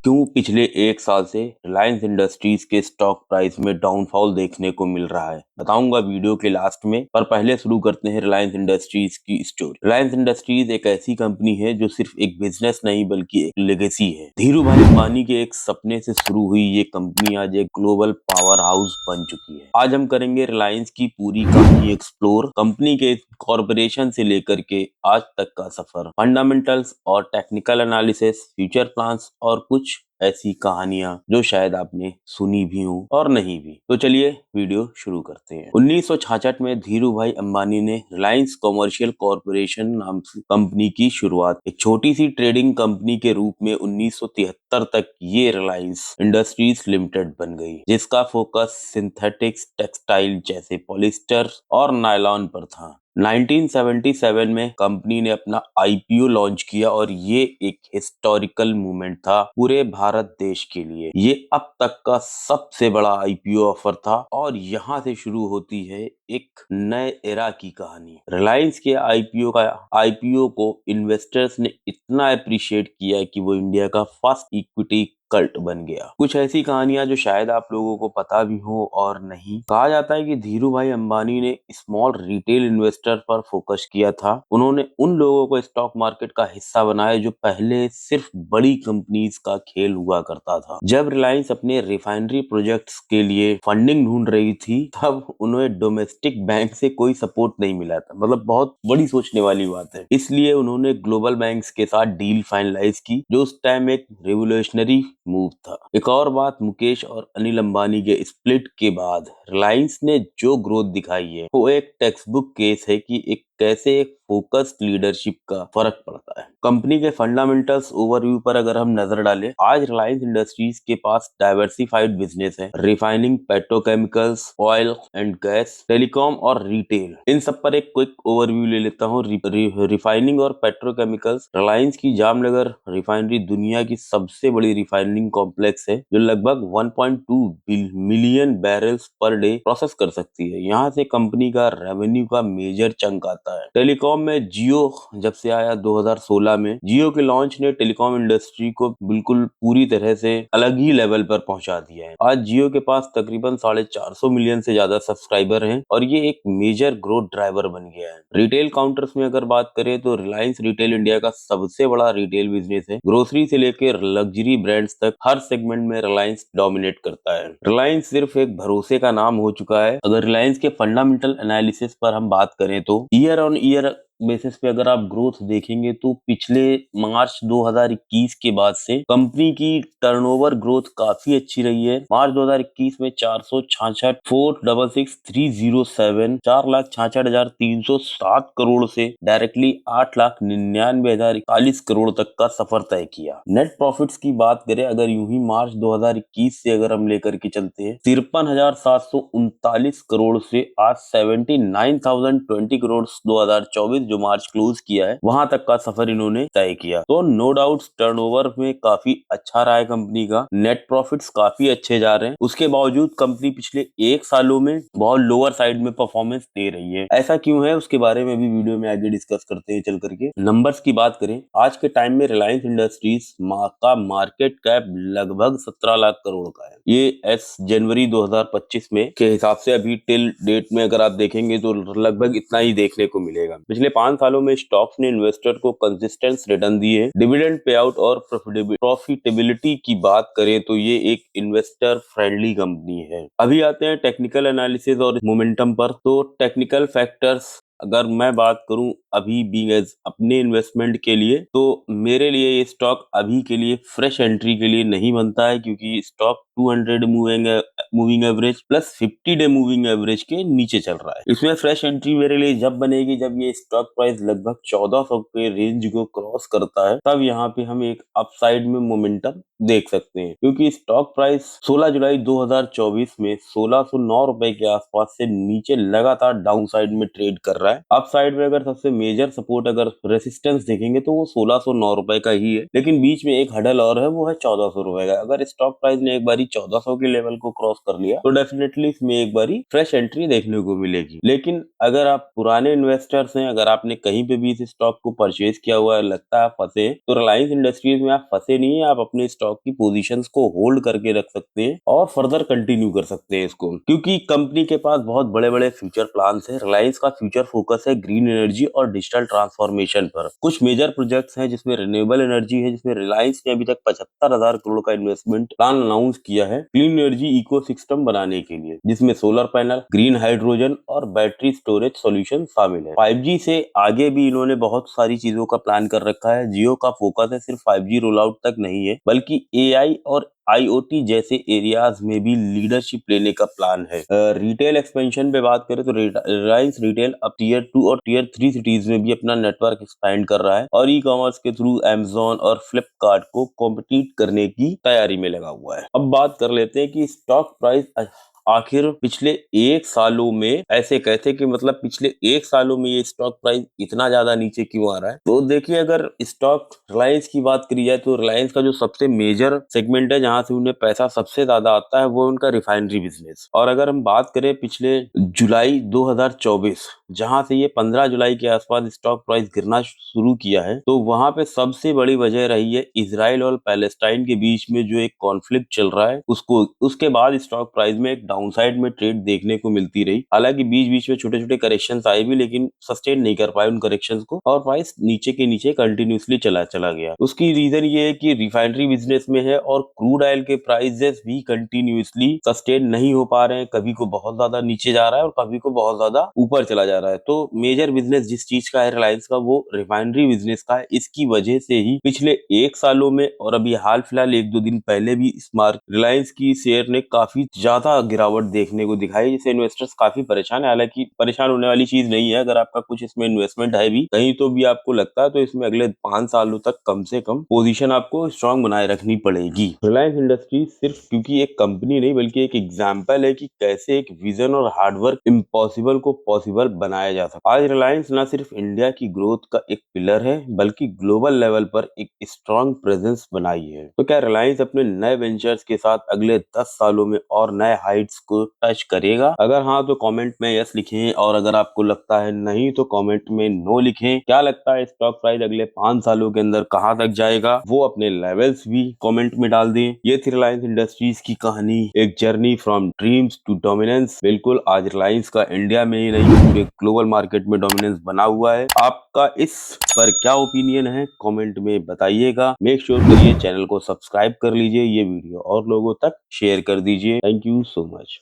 क्यों पिछले एक साल से रिलायंस इंडस्ट्रीज के स्टॉक प्राइस में डाउनफॉल देखने को मिल रहा है, बताऊंगा वीडियो के लास्ट में। पर पहले शुरू करते हैं रिलायंस इंडस्ट्रीज की स्टोरी। रिलायंस इंडस्ट्रीज एक ऐसी कंपनी है जो सिर्फ एक बिजनेस नहीं बल्कि एक लेगेसी है। धीरू भाई अंबानी के एक सपने से शुरू हुई ये कंपनी आज एक ग्लोबल पावर हाउस बन चुकी है। आज हम करेंगे रिलायंस की पूरी कहानी एक्सप्लोर, कंपनी के कॉरपोरेशन से लेकर के आज तक का सफर, फंडामेंटल्स और टेक्निकल एनालिसिस, फ्यूचर प्लान्स और कुछ ऐसी कहानियां जो शायद आपने सुनी भी हो और नहीं भी। तो चलिए वीडियो शुरू करते हैं। 1966 में धीरू भाई अंबानी ने रिलायंस कॉमर्शियल कॉरपोरेशन नाम से कंपनी की शुरुआत एक छोटी सी ट्रेडिंग कंपनी के रूप में 1973 तक ये रिलायंस इंडस्ट्रीज लिमिटेड बन गई, जिसका फोकस सिंथेटिक्स टेक्सटाइल जैसे पॉलिस्टर और नायलॉन पर था। 1977 में कंपनी ने अपना आईपीओ लॉन्च किया और ये एक हिस्टोरिकल मूवमेंट था पूरे भारत देश के लिए। ये अब तक का सबसे बड़ा आईपीओ ऑफर था और यहाँ से शुरू होती है एक नए एरा की कहानी। रिलायंस के आईपीओ को इन्वेस्टर्स ने इतना अप्रिशिएट किया कि वो इंडिया का फर्स्ट इक्विटी कल्ट बन गया। कुछ ऐसी कहानियां जो शायद आप लोगों को पता भी हो और नहीं। कहा जाता है कि धीरू भाई अंबानी ने स्मॉल रिटेल इन्वेस्टर पर फोकस किया था। उन्होंने उन लोगों को स्टॉक मार्केट का हिस्सा बनाया जो पहले सिर्फ बड़ी कंपनीज का खेल हुआ करता था। जब रिलायंस अपने रिफाइनरी प्रोजेक्ट्स के लिए फंडिंग ढूंढ रही थी, तब उन्हें डोमेस्टिक बैंक से कोई सपोर्ट नहीं मिला था। मतलब बहुत बड़ी सोचने वाली बात है। इसलिए उन्होंने ग्लोबल बैंक्स के साथ डील फाइनलाइज की, जो उस टाइम एक रेवोल्यूशनरी मूव था। एक और बात, मुकेश और अनिल अंबानी के स्प्लिट के बाद रिलायंस ने जो ग्रोथ दिखाई है वो एक टेक्स्ट बुक केस है कि कैसे एक फोकस्ड लीडरशिप का फर्क पड़ता है। कंपनी के फंडामेंटल्स ओवरव्यू पर अगर हम नजर डालें, आज रिलायंस इंडस्ट्रीज के पास डाइवर्सिफाइड बिजनेस है। Refining, petrochemicals, oil and gas, telecom और रिटेल। इन सब पर एक क्विक ओवरव्यू ले लेता हूँ। रिफाइनिंग और पेट्रोकेमिकल्स, रिलायंस की जामनगर रिफाइनरी दुनिया की सबसे बड़ी रिफाइनिंग कॉम्प्लेक्स है जो लगभग 1.2 million barrels per day process कर सकती है। यहाँ से कंपनी का रेवेन्यू का मेजर चंक आता है। टेलीकॉम में जियो जब से आया 2016 में, जियो के लॉन्च ने टेलीकॉम इंडस्ट्री को बिल्कुल पूरी तरह से अलग ही लेवल पर पहुंचा दिया है। आज जियो के पास तकरीबन 450 मिलियन से ज्यादा सब्सक्राइबर हैं और ये एक मेजर ग्रोथ ड्राइवर बन गया है। रिटेल काउंटर्स में अगर बात करें तो रिलायंस रिटेल इंडिया का सबसे बड़ा रिटेल बिजनेस है। ग्रोसरी से लेकर लग्जरी ब्रांड्स तक हर सेगमेंट में रिलायंस डोमिनेट करता है। रिलायंस सिर्फ एक भरोसे का नाम हो चुका है। अगर रिलायंस के फंडामेंटल एनालिसिस पर हम बात करें तो ईयर ऑन ईयर बेसिस पे अगर आप ग्रोथ देखेंगे तो पिछले मार्च 2021 के बाद से कंपनी की टर्नओवर ग्रोथ काफी अच्छी रही है। मार्च 2021 में 466 466,307 4,66,307 करोड़ से डायरेक्टली 8,99,041 करोड़ तक का सफर तय किया। नेट प्रॉफिट्स की बात करें अगर यूं ही मार्च 2021 से अगर हम लेकर के चलते हैं, 53,739 करोड़ से आज 79,020 करोड़ 2024 जो मार्च क्लोज किया है, वहां तक का सफर इन्होंने तय किया। तो नो डाउट टर्नओवर में काफी अच्छा रहा है कंपनी का। नेट प्रॉफिट्स काफी अच्छे जा रहे हैं। उसके बावजूद कंपनी पिछले एक सालों में बहुत लोअर साइड में परफॉर्मेंस दे रही है। ऐसा क्यों है उसके बारे में भी वीडियो में आगे डिस्कस करते हैं चल करके। नंबर्स की बात करें, आज के टाइम में रिलायंस इंडस्ट्रीज का मार्केट कैप लगभग 17 लाख करोड़ का है। ये जनवरी 2025 में के हिसाब से अभी टिल डेट में अगर आप देखेंगे तो लगभग इतना ही देखने को मिलेगा। पिछले 5 सालों में स्टॉक्स ने इन्वेस्टर को कंसिस्टेंट रिटर्न दिए। डिविडेंड पे आउट और प्रॉफिटेबिलिटी की बात करें तो ये एक इन्वेस्टर फ्रेंडली कंपनी है। अभी आते हैं टेक्निकल एनालिसिस और मोमेंटम पर। तो टेक्निकल फैक्टर्स अगर मैं बात करूं अभी बीइंग एज अपने इन्वेस्टमेंट के लिए, तो मेरे लिए ये स्टॉक अभी के लिए फ्रेश एंट्री के लिए नहीं बनता है, क्योंकि stock 200 moving average plus 50 day moving average के नीचे चल रहा है। इसमें फ्रेश एंट्री मेरे लिए जब बनेगी जब ये स्टॉक प्राइस लगभग 1400 के रेंज को क्रॉस करता है, तब यहाँ पे हम एक अपसाइड में मोमेंटम देख सकते हैं। क्योंकि स्टॉक प्राइस 16 जुलाई 2024 में 1609 रुपए के आसपास से नीचे लगातार डाउन साइड में ट्रेड कर रहा है। अप साइड में अगर सबसे मेजर सपोर्ट अगर रेसिस्टेंस देखेंगे तो वो 1609 रुपए का ही है, लेकिन बीच में एक हडल और है, वो है 1400 रुपए का। अगर स्टॉक प्राइस ने एक बारी 1400 के लेवल को क्रॉस कर लिया तो डेफिनेटली इसमें एक बारी फ्रेश एंट्री देखने को मिलेगी। लेकिन अगर आप पुराने इन्वेस्टर्स हैं, अगर आपने कहीं पे भी इस स्टॉक को परचेज किया हुआ है, लगता है आप फंसे हैं, तो रिलायंस इंडस्ट्रीज में आप फंसे नहीं है। आप अपने स्टॉक की पोजीशंस को होल्ड करके रख सकते हैं और फर्दर कंटिन्यू कर सकते हैं इसको, क्योंकि कंपनी के पास बहुत बड़े बड़े फ्यूचर प्लान्स हैं। रिलायंस का फ्यूचर फोकस है ग्रीन एनर्जी और डिजिटल ट्रांसफॉर्मेशन पर। कुछ मेजर प्रोजेक्ट्स हैं जिसमें रिन्यूएबल एनर्जी है, जिसमें रिलायंस ने अभी तक 75,000 करोड़ का इन्वेस्टमेंट प्लान अनाउंस किया है क्लीन एनर्जी इकोसिस्टम बनाने के लिए, जिसमें सोलर पैनल, ग्रीन हाइड्रोजन और बैटरी स्टोरेज सॉल्यूशन शामिल है। 5G से आगे भी इन्होंने बहुत सारी चीजों का प्लान कर रखा है। जियो का फोकस है सिर्फ 5G रोल आउट तक नहीं है, बल्कि AI और IoT जैसे एरियाज में भी लीडरशिप लेने का प्लान है। रिटेल एक्सपेंशन पे बात करें तो रिलायंस रिटेल अब टीयर 2 और टीयर 3 सिटीज में भी अपना नेटवर्क एक्सपेंड कर रहा है और ई कॉमर्स के थ्रू Amazon और फ्लिपकार्ट को कॉम्पिटिट करने की तैयारी में लगा हुआ है। अब बात कर लेते हैं कि स्टॉक प्राइस आखिर पिछले 1 सालों में ऐसे कहते कि मतलब पिछले 1 सालों में ये स्टॉक प्राइस इतना ज्यादा नीचे क्यों आ रहा है। तो देखिए, अगर स्टॉक रिलायंस की बात करी जाए तो रिलायंस का जो सबसे मेजर सेगमेंट है जहां से उन्हें पैसा सबसे ज्यादा आता है वो उनका रिफाइनरी बिजनेस। और अगर हम बात करें पिछले जुलाई 2024, जहां से ये 15 जुलाई के आसपास स्टॉक प्राइस गिरना शुरू किया है, तो वहां पे सबसे बड़ी वजह रही है इजराइल और पैलेस्टाइन के बीच में जो एक कॉन्फ्लिक्ट चल रहा है उसको। उसके बाद स्टॉक प्राइस में एक डाउनसाइड में ट्रेड देखने को मिलती रही। हालांकि बीच बीच में छोटे छोटे करेक्शंस आए भी, लेकिन सस्टेन नहीं कर पाए उन करेक्शंस को और प्राइस नीचे के नीचे कंटिन्यूसली चला गया। उसकी रीजन ये है कि रिफाइनरी बिजनेस में है और क्रूड ऑयल के प्राइसेस भी कंटिन्यूसली सस्टेन नहीं हो पा रहे हैं। कभी को बहुत ज्यादा नीचे जा रहा है और कभी को बहुत ज्यादा ऊपर चला जा रहा है। तो मेजर बिजनेस जिस चीज का है रिलायंस का, वो रिफाइनरी बिजनेस का है। इसकी वजह से ही पिछले 1 सालों में और अभी हाल फिलहाल 1-2 दिन पहले भी रिलायंस की शेयर ने काफी ज्यादा गिरावट देखने को दिखाई, जिससे इन्वेस्टर्स काफी परेशान है। हालांकि परेशान होने वाली चीज नहीं है, अगर आपका कुछ इसमें इन्वेस्टमेंट है भी कहीं तो भी आपको लगता है, तो इसमें अगले 5 सालों तक कम से कम पोजीशन आपको स्ट्रांग बनाए रखनी पड़ेगी। रिलायंस इंडस्ट्रीज सिर्फ क्योंकि एक कंपनी नहीं बल्कि एक एग्जाम्पल है कि कैसे एक विजन और हार्डवर्क इम्पॉसिबल को पॉसिबल बनाया जा सकता है। आज रिलायंस न सिर्फ इंडिया की ग्रोथ का एक पिलर है बल्कि ग्लोबल लेवल पर एक स्ट्रांग प्रेजेंस बनाई है। तो क्या रिलायंस अपने नए वेंचर्स के साथ अगले 10 सालों में और नए हाइट्स को टच करेगा? अगर हाँ तो कमेंट में यस लिखें, और अगर आपको लगता है नहीं तो कमेंट में नो लिखें। क्या लगता है स्टॉक प्राइस अगले 5 सालों के अंदर कहां तक जाएगा, वो अपने लेवल्स भी कमेंट में डाल दें। ये थी रिलायंस इंडस्ट्रीज की कहानी, एक journey from dreams to dominance. बिल्कुल, आज रिलायंस का इंडिया में ही नहीं पूरे ग्लोबल मार्केट में डोमिनेंस बना हुआ है। आपका इस पर क्या ओपिनियन है कमेंट में बताइएगा। मेक श्योर करिए चैनल को सब्सक्राइब कर लीजिए, ये वीडियो और लोगों तक शेयर कर दीजिए। Thank you so much.